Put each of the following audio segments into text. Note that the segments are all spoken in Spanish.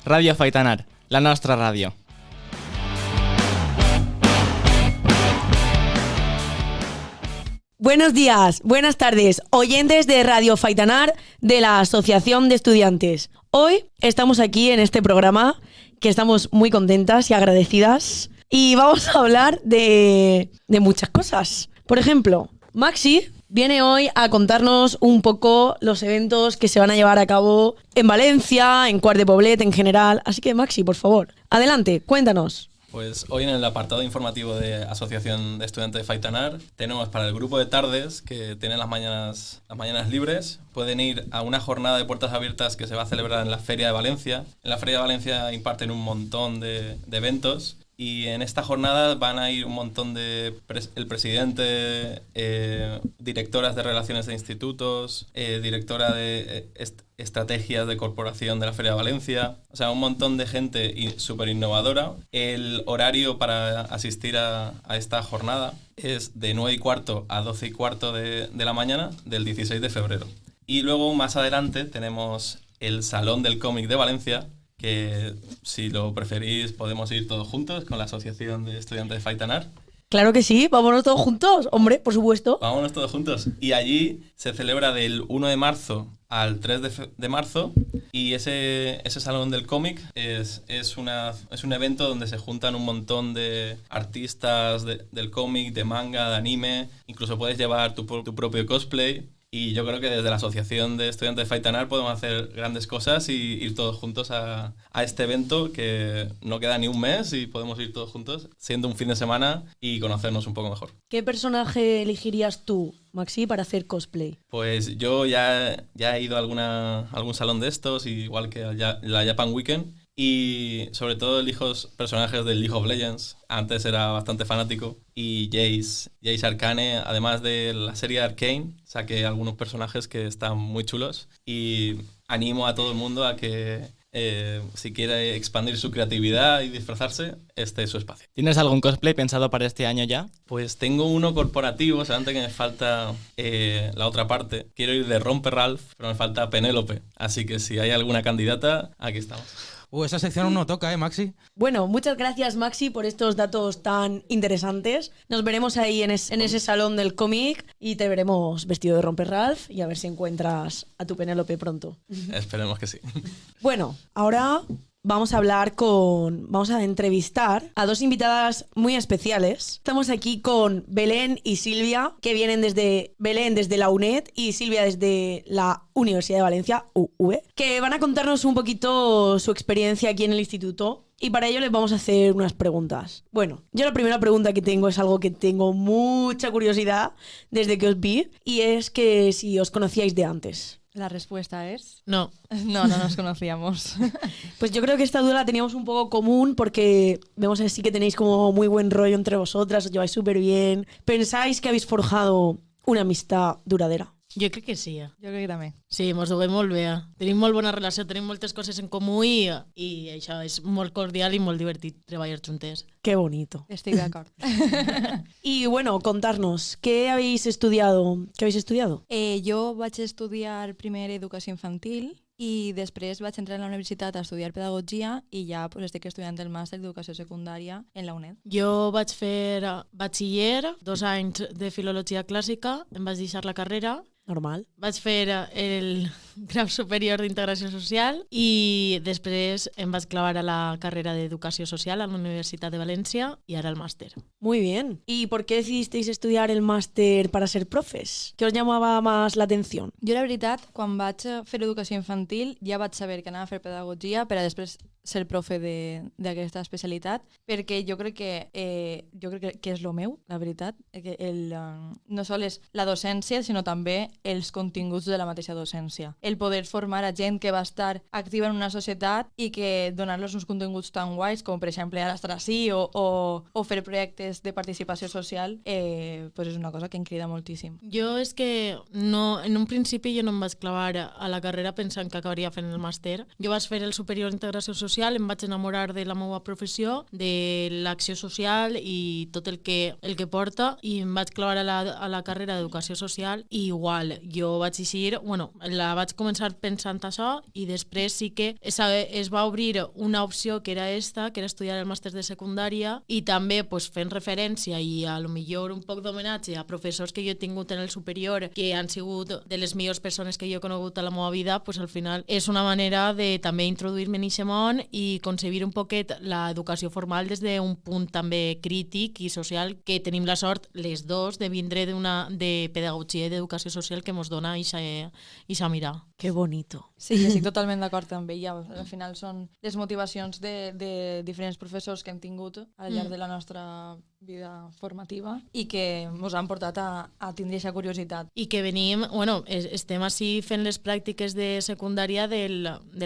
Radio Faitanar, la nostra ràdio. Buenos días, buenas tardes, oyentes de Radio Faitanar de la Asociación de Estudiantes. Hoy estamos aquí en este programa que estamos muy contentas y agradecidas y vamos a hablar de muchas cosas. Por ejemplo, Maxi viene hoy a contarnos un poco los eventos que se van a llevar a cabo en Valencia, en Quart de Poblet en general. Así que Maxi, por favor, adelante, cuéntanos. Pues hoy en el apartado informativo de Asociación de Estudiantes de Faitanar tenemos para el grupo de tardes que tienen las mañanas libres, pueden ir a una jornada de puertas abiertas que se va a celebrar en la Feria de Valencia. En la Feria de Valencia imparten un montón de eventos y en esta jornada van a ir un montón de el presidente, directoras de relaciones de institutos, directora de estrategias de corporación de la Feria de Valencia, o sea, un montón de gente súper innovadora. El horario para asistir a esta jornada es de 9:15 a 12:15 de la mañana del 16 de febrero. Y luego más adelante tenemos el Salón del Cómic de Valencia, que si lo preferís podemos ir todos juntos con la Asociación de Estudiantes de Faitanar. Claro que sí, vámonos todos juntos, hombre, por supuesto. Vámonos todos juntos. Y allí se celebra del 1 de marzo al 3 de marzo y ese Salón del Cómic es un evento donde se juntan un montón de artistas del cómic, de manga, de anime, incluso puedes llevar tu propio cosplay. Y yo creo que desde la Asociación de Estudiantes de Faitanar podemos hacer grandes cosas y ir todos juntos a este evento que no queda ni un mes y podemos ir todos juntos, siendo un fin de semana y conocernos un poco mejor. ¿Qué personaje elegirías tú, Maxi, para hacer cosplay? Pues yo ya he ido a algún salón de estos, igual que la Japan Weekend. Y sobre todo elijo personajes del League of Legends. Antes era bastante fanático. Y Jace Arcane, además de la serie Arcane, saqué algunos personajes que están muy chulos. Y animo a todo el mundo a que si quiere expandir su creatividad y disfrazarse, este es su espacio. ¿Tienes algún cosplay pensado para este año ya? Pues tengo uno corporativo, solamente que me falta la otra parte. Quiero ir de Romper Ralph, pero me falta Penélope. Así que si hay alguna candidata, aquí estamos. Esa sección aún no toca, Maxi? Bueno, muchas gracias, Maxi, por estos datos tan interesantes. Nos veremos ahí en ese salón del cómic y te veremos vestido de Romper Ralph y a ver si encuentras a tu Penélope pronto. Esperemos que sí. Bueno, ahora vamos a entrevistar a dos invitadas muy especiales. Estamos aquí con Belén y Silvia, que vienen Belén desde la UNED y Silvia desde la Universidad de Valencia, UV, que van a contarnos un poquito su experiencia aquí en el instituto. Y para ello les vamos a hacer unas preguntas. Bueno, yo la primera pregunta que tengo es algo que tengo mucha curiosidad desde que os vi, y es que si os conocíais de antes. La respuesta es... No. No nos conocíamos. Pues yo creo que esta duda la teníamos un poco común porque vemos así que tenéis como muy buen rollo entre vosotras, os lleváis súper bien. ¿Pensáis que habéis forjado una amistad duradera? Jo crec que sí. Jo crec que també. Sí, mos duguem molt bé. Tenim molt bona relació, tenim moltes coses en comú i això és molt cordial i molt divertit treballar juntes. Qué bonito. Estic d'acord. Y bueno, contarnos, ¿qué habéis estudiado? Jo vaig estudiar primer educació infantil i després vaig entrar a la universitat a estudiar pedagogia i ja estic estudiant el màster d'educació secundària en la UNED. Jo vaig fer batxiller, 2 anys de filologia clàssica, em vaig deixar la carrera. Normal. Vaig fer el grau superior d'integració social i després em vaig clavar a la carrera d'educació social a la Universitat de València i ara el màster. Muy bien. ¿Y por qué decidisteis estudiar el máster para ser profes? ¿Qué os llamaba más la atención? Jo, la veritat, quan vaig fer educació infantil ja vaig saber que anava a fer pedagogia per a després ser profe d'aquesta especialitat, perquè jo crec que és el meu, la veritat. Que no sols la docència, sinó també els continguts de la mateixa docència. El poder formar a gent que va estar activa en una societat i que donar-los uns continguts tan guais, com per exemple ara estar així o fer projectes de participació social, pues és una cosa que em crida moltíssim. Jo és que no, en un principi jo no em vaig clavar a la carrera pensant que acabaria fent el màster. Jo vaig fer el superior d'integració social social, em vaig enamorar de la meva professió, de l'acció social i tot el que porta, i em vaig clavar a la carrera d'educació social, i igual, jo vaig eixir, la vaig començar pensant això, i després sí que es va obrir una opció que era esta, que era estudiar el màster de secundària, i també pues, fent referència i a lo millor un poc d'homenatge a professors que jo he tingut en el superior, que han sigut de les millors persones que jo he conegut a la meva vida, pues, al final és una manera de també introduir-me en aquest món i concebir un poquet l'educació formal des d'un punt també crític i social, que tenim la sort les dos de vindre de pedagogia i d'educació social que ens dona ixa mirar. Que bonito. Sí, estic totalment d'acord amb ella. Al final són les motivacions de diferents professors que hem tingut al llarg de la nostra vida formativa i que ens han portat a tindre aquesta curiositat. I que venim, estem així fent les pràctiques de secundària de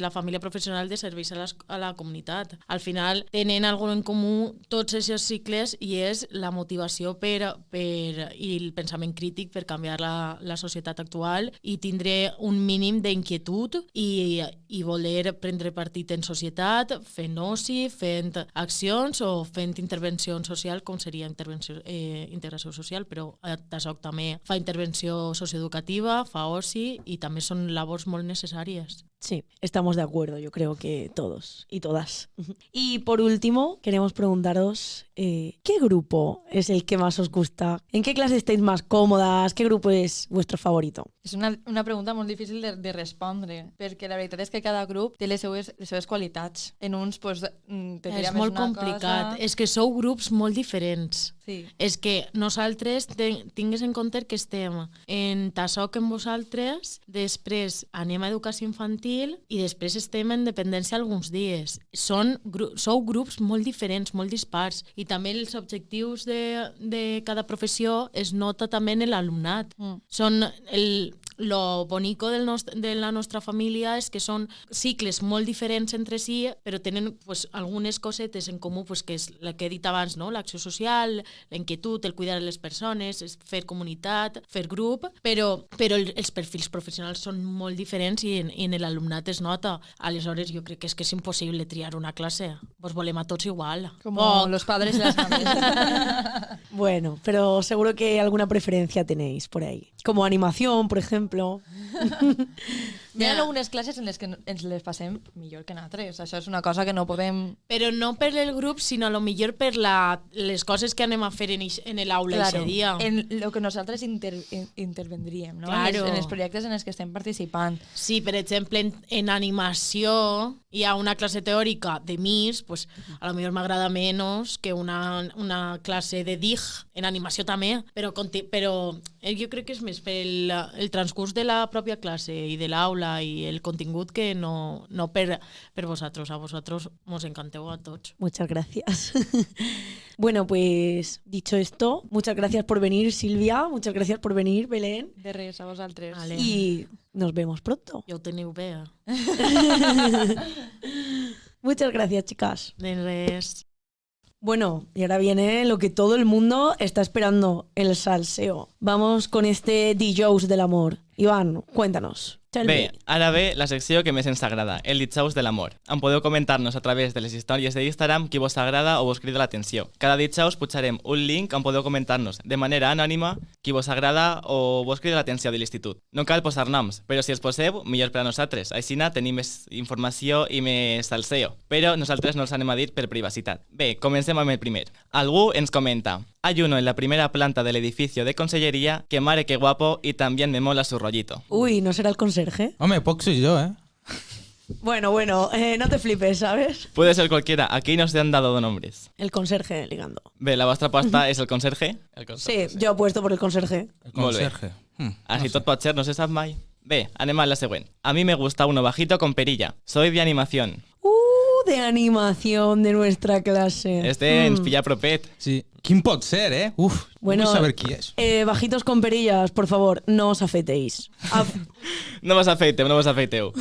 la família professional de serveis a la comunitat. Al final tenen alguna en comú tots aquests cicles i és la motivació i el pensament crític per canviar la societat actual i tindre un mínim d'inquietud i voler prendre partit en societat, fent oci, fent accions o fent intervenció social, com seria integració social, però TASOC també fa intervenció socioeducativa, fa oci i també són labors molt necessàries. Sí, estamos de acuerdo, yo creo que todos y todas. Y por último, queremos preguntaros, ¿qué grupo es el que más os gusta? ¿En qué clase estáis más cómodas? ¿Qué grupo es vuestro favorito? És una pregunta molt difícil de respondre, perquè la veritat és que cada grup té les seues qualitats. En uns pues, és molt complicat, és que sou grups molt diferents. Sí. És que nosaltres, tingues en compte que estem en TASOC amb vosaltres, després anem a educació infantil i després estem en dependència alguns dies. Sou grups molt diferents, molt dispars, i també els objectius de cada professió es nota també en l'alumnat. Són lo bonico de la nostra família és que són cicles molt diferents entre si, però tenen pues, algunes cosetes en comú, pues, que és la que he dit abans, no? L'acció social, la inquietud, el cuidar de les persones, fer comunitat, fer grup, però els perfils professionals són molt diferents i en l'alumnat es nota. Aleshores, jo crec que és impossible triar una classe. Pues volem a tots igual. Como los padres y las familias. Bueno, pero seguro que alguna preferencia tenéis por ahí. Como animación, por ejemplo. Hi ha algunes classes en les que ens les passem millor que en altres. Això és una cosa que no podem... Però no per el grup, sinó a lo millor per les coses que anem a fer en l'aula aquest dia. En el que nosaltres intervendríem, no? Claro. En els projectes en els que estem participant. Sí, per exemple, en animació hi ha una classe teòrica de MIS, pues, a lo millor m'agrada menys que una classe de DIG, en animació també, però jo crec que és més pel el transcurs de la pròpia classe i de l'aula y el contingut que no per vosotros. A vosotros os encanteu a tots. Muchas gracias. Bueno, pues dicho esto, muchas gracias por venir, Silvia. Muchas gracias por venir, Belén. De res, a vosaltres. Vale. Y nos vemos pronto. Ja ho teniu bé. Muchas gracias, chicas. De res. Bueno, y ahora viene lo que todo el mundo está esperando, el salseo. Vamos con este DJs del amor. Iván, cuéntanos. Bé, ara ve la secció que més ens agrada, el Dijous de l'amor. En podeu comentar-nos a través de les històries d'Instagram qui vos agrada o vos crida l'atenció. Cada dijous pujarem un link on podeu comentar-nos de manera anònima qui vos agrada o vos crida l'atenció de l'institut. No cal posar noms, però si els poseu, millor per a nosaltres. Així tenim més informació i més salseo. Però nosaltres no els anem a dir per privacitat. Bé, comencem amb el primer. Algú ens comenta: hay uno en la primera planta del edificio de consellería que mare que guapo y también me mola su rollito. Uy, ¿no será el conserje? Hombre, poc soy yo, ¿eh? Bueno, no te flipes, ¿sabes? Puede ser cualquiera, aquí no se han dado nombres. El conserje ligando. Bé, la vostra aposta és el conserje? Sí, yo apuesto por el conserje. El Molt bé. conserje. Així tot pot ser, no se sap mai. Bé, anem a la següent. A mí me gusta uno bajito con perilla. Soy de animación. De animación de nuestra clase. Este ens pilla propet. Sí. ¿Quién pot ser, eh? Uf, Bueno, vull saber qui és. Bajitos con perillas, por favor, no os afeitéis. No vos afeiteu,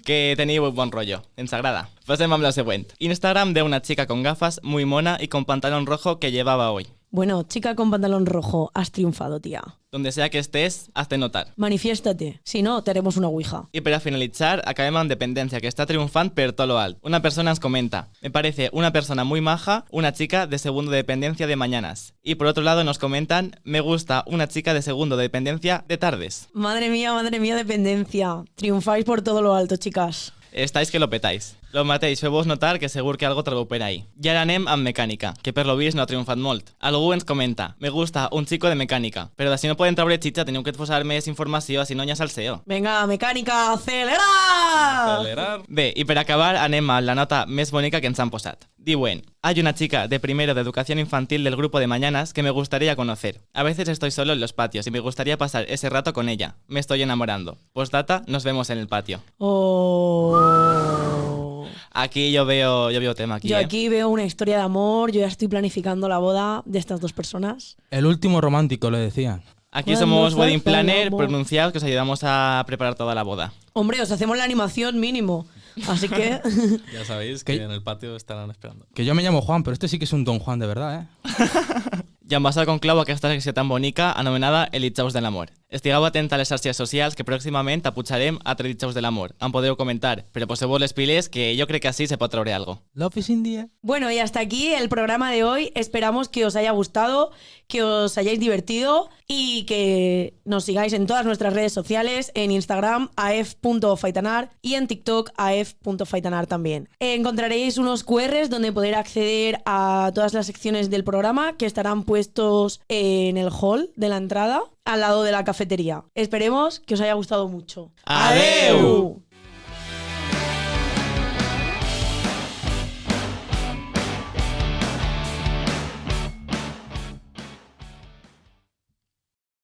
que teniu bon rollo, ens agrada. Passem amb la següent. Instagram de una chica con gafas muy mona y con pantalón rojo que llevaba hoy. Bueno, chica con pantalón rojo, has triunfado, tía. Donde sea que estés, hazte notar. Manifiéstate, si no, te haremos una ouija. I per a finalitzar, acabem amb dependència, que està triomfant per tot lo alt. Una persona ens comenta: me parece una persona muy maja, una chica de segundo de dependencia de mañanas. Y por otro lado nos comentan: me gusta una chica de segundo de dependencia de tardes. Madre mía, dependencia. Triunfáis por todo lo alto, chicas. Estáis que lo petáis. Lo mateix, feu-vos notar que segur que algo trobeu per ahí. I ara anem amb mecànica, que per lo vist no ha triomfat molt. Algú ens comenta: me gusta un chico de mecànica, però si no poden treure xitxa teniu que posar més informació, si no hi ha salseo. Venga, mecánica, acelera! Acelerar. Bé, i per acabar anem a la nota més bonica que ens han posat. Diuen: hay una chica de primero de educación infantil del grupo de mañanas que me gustaría conocer. A veces estoy solo en los patios y me gustaría pasar ese rato con ella. Me estoy enamorando. Postdata, nos vemos en el patio. Oh. Aquí yo veo tema aquí. Yo aquí veo una historia de amor, yo ya estoy planificando la boda de estas dos personas. El último romántico, le decían. Aquí Cuando somos wedding falta el planner amor. pronunciados que os ayudamos a preparar toda la boda. Hombre, os hacemos la animación mínimo. Así que... Ya sabéis que en el patio estarán esperando. Que yo me llamo Juan, pero este sí que es un Don Juan de verdad, ¿eh? I amb això conclou aquesta secció tan bonica anomenada El Ditxaus de l'Amor. Estigueu atents a les xarxes socials que pròximament aputjarem a Tres Ditxaus de l'Amor. Em podeu comentar, però poseu-vos les piles que jo crec que así se pot treure algo. Love is in the air. Bueno, y hasta aquí el programa de hoy. Esperamos que os haya gustado, que os hayáis divertido y que nos sigáis en todas nuestras redes sociales, en Instagram af.faitanar y en TikTok af.faitanar también. Encontraréis unos QRs donde poder acceder a todas las secciones del programa que estarán puestos en el hall de la entrada al lado de la cafetería. Esperemos que os haya gustado mucho. ¡Adeu!